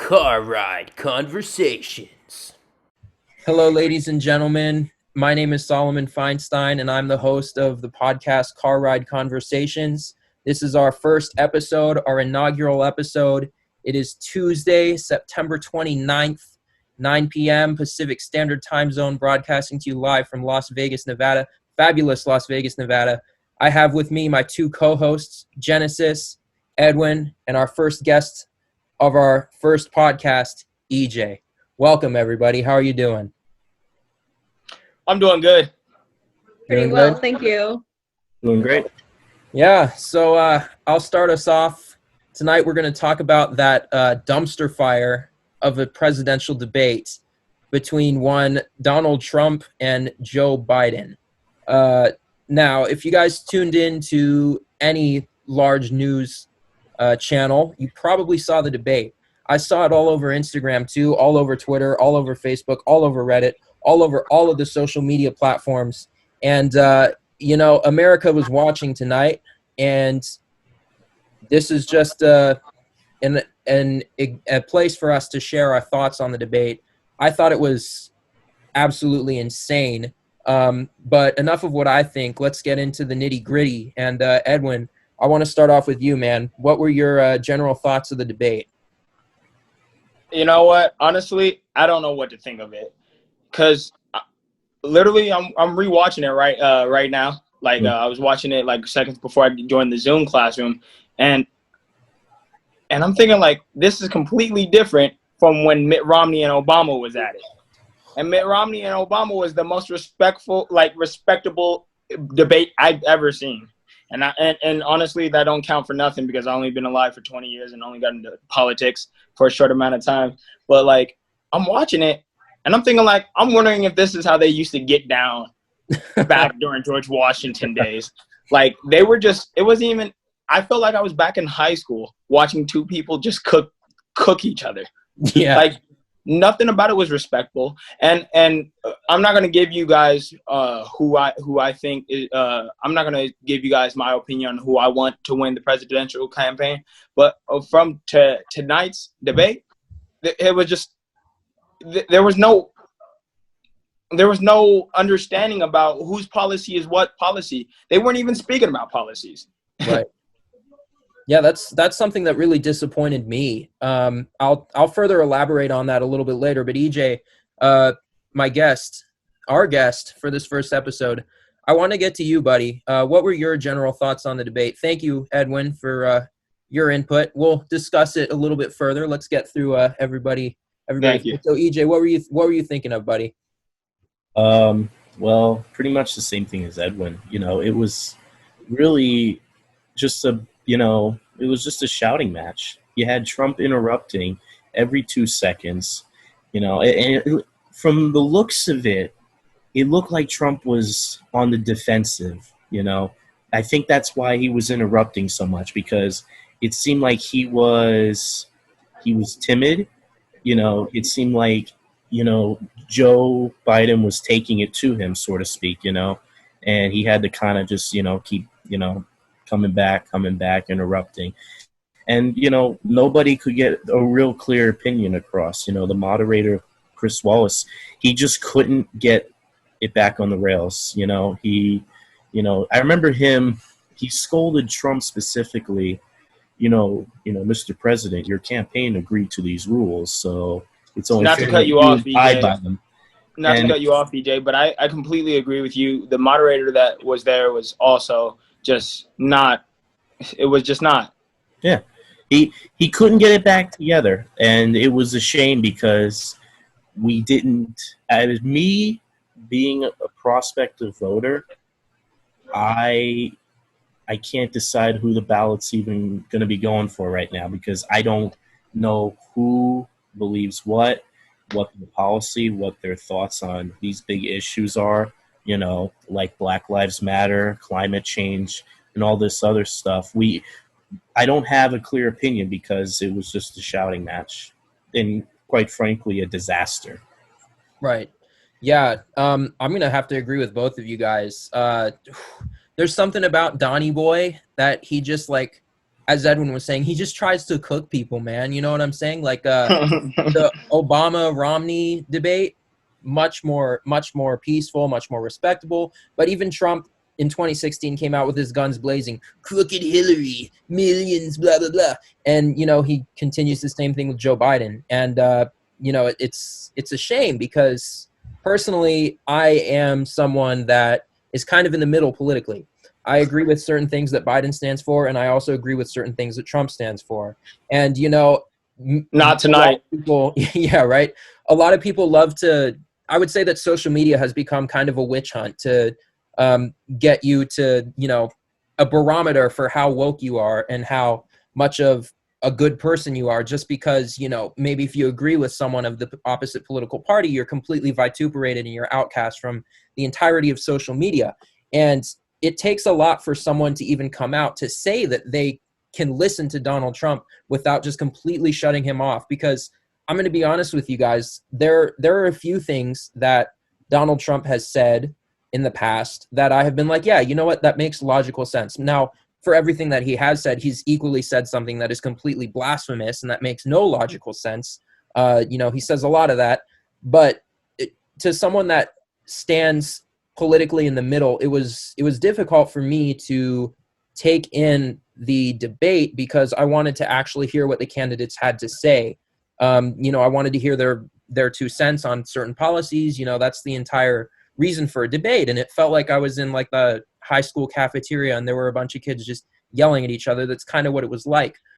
Car Ride Conversations. Hello, ladies and gentlemen. My name is Solomon Feinstein, and I'm the host of the podcast Car Ride Conversations. This is our first episode, our inaugural episode. It is Tuesday, September 29th, 9 p.m. Pacific Standard Time Zone, broadcasting to you live from Las Vegas, Nevada. Fabulous Las Vegas, Nevada. I have with me my two co-hosts, Genesis, Edwynn, and our first guest of our first podcast, EJ. Welcome, everybody. How are you doing? I'm doing good. Pretty well, thank you. Doing great. Yeah, so I'll start us off. Tonight we're going to talk about that dumpster fire of a presidential debate between one Donald Trump and Joe Biden. Now, if you guys tuned in to any large news channel, you probably saw the debate. I saw it all over Instagram too, all over Twitter, all over Facebook, all over Reddit, all over all of the social media platforms. And, America was watching tonight, and this is just a place for us to share our thoughts on the debate. I thought it was absolutely insane. But enough of what I think. Let's get into the nitty gritty. And Edwynn, I want to start off with you, man. What were your general thoughts of the debate? You know what? Honestly, I don't know what to think of it, because literally I'm rewatching it right now. I was watching it like seconds before I joined the Zoom classroom, and I'm thinking like this is completely different from when Mitt Romney and Obama was at it. And Mitt Romney and Obama was the most respectable debate I've ever seen. And honestly, that don't count for nothing because I've only been alive for 20 years and only got into politics for a short amount of time. But like, I'm watching it and I'm thinking like, I'm wondering if this is how they used to get down back during George Washington days. Like they were just, it wasn't even, I felt like I was back in high school watching two people just cook each other. Yeah. Like nothing about it was respectful. And I'm not going to give you guys who I think is, I'm not going to give you guys my opinion on who I want to win the presidential campaign. But from tonight's debate, it was just, there was no understanding about whose policy is what policy. They weren't even speaking about policies. Right. Yeah, that's something that really disappointed me. I'll further elaborate on that a little bit later. But EJ, our guest for this first episode, I want to get to you, buddy. What were your general thoughts on the debate? Thank you, Edwynn, for your input. We'll discuss it a little bit further. Let's get through everybody. Thank you. So EJ, what were you thinking of, buddy? Well, pretty much the same thing as Edwynn. It was really just it was just a shouting match. You had Trump interrupting every 2 seconds, and from the looks of it, it looked like Trump was on the defensive, I think that's why he was interrupting so much, because it seemed like he was timid, it seemed like, Joe Biden was taking it to him, so to speak, and he had to kind of just, keep, coming back, interrupting. And, nobody could get a real clear opinion across. The moderator, Chris Wallace, he just couldn't get it back on the rails. I remember he scolded Trump specifically, Mr. President, your campaign agreed to these rules, so it's only not to cut you off, BJ. By them. Not to cut you off, BJ, but I completely agree with you. The moderator that was there was also just not. It was just not. Yeah, he couldn't get it back together, and it was a shame because we didn't. As me being a prospective voter, I can't decide who the ballot's even going to be going for right now because I don't know who believes what the policy, what their thoughts on these big issues are, like Black Lives Matter, climate change, and all this other stuff. I don't have a clear opinion because it was just a shouting match and, quite frankly, a disaster. Right. Yeah. I'm going to have to agree with both of you guys. There's something about Donnie Boy that he just as Edwynn was saying, he just tries to cook people, man. You know what I'm saying? Like the Obama-Romney debate, much more peaceful, much more respectable. But even Trump in 2016 came out with his guns blazing, crooked Hillary, millions, blah, blah, blah. And, he continues the same thing with Joe Biden. And, it's a shame because personally, I am someone that is kind of in the middle politically. I agree with certain things that Biden stands for, and I also agree with certain things that Trump stands for. And, not tonight. People, yeah, right. A lot of people love to, I would say that social media has become kind of a witch hunt to get you to, a barometer for how woke you are and how much of a good person you are, just because, maybe if you agree with someone of the opposite political party, you're completely vituperated and you're outcast from the entirety of social media. And it takes a lot for someone to even come out to say that they can listen to Donald Trump without just completely shutting him off. Because I'm going to be honest with you guys, there are a few things that Donald Trump has said in the past that I have been like, yeah, you know what, that makes logical sense. Now, for everything that he has said, he's equally said something that is completely blasphemous and that makes no logical sense. He says a lot of that, but to someone that stands politically in the middle, it was difficult for me to take in the debate because I wanted to actually hear what the candidates had to say. I wanted to hear their 2 cents on certain policies. That's the entire reason for a debate. And it felt like I was in like the high school cafeteria and there were a bunch of kids just yelling at each other. That's kind of what it was like.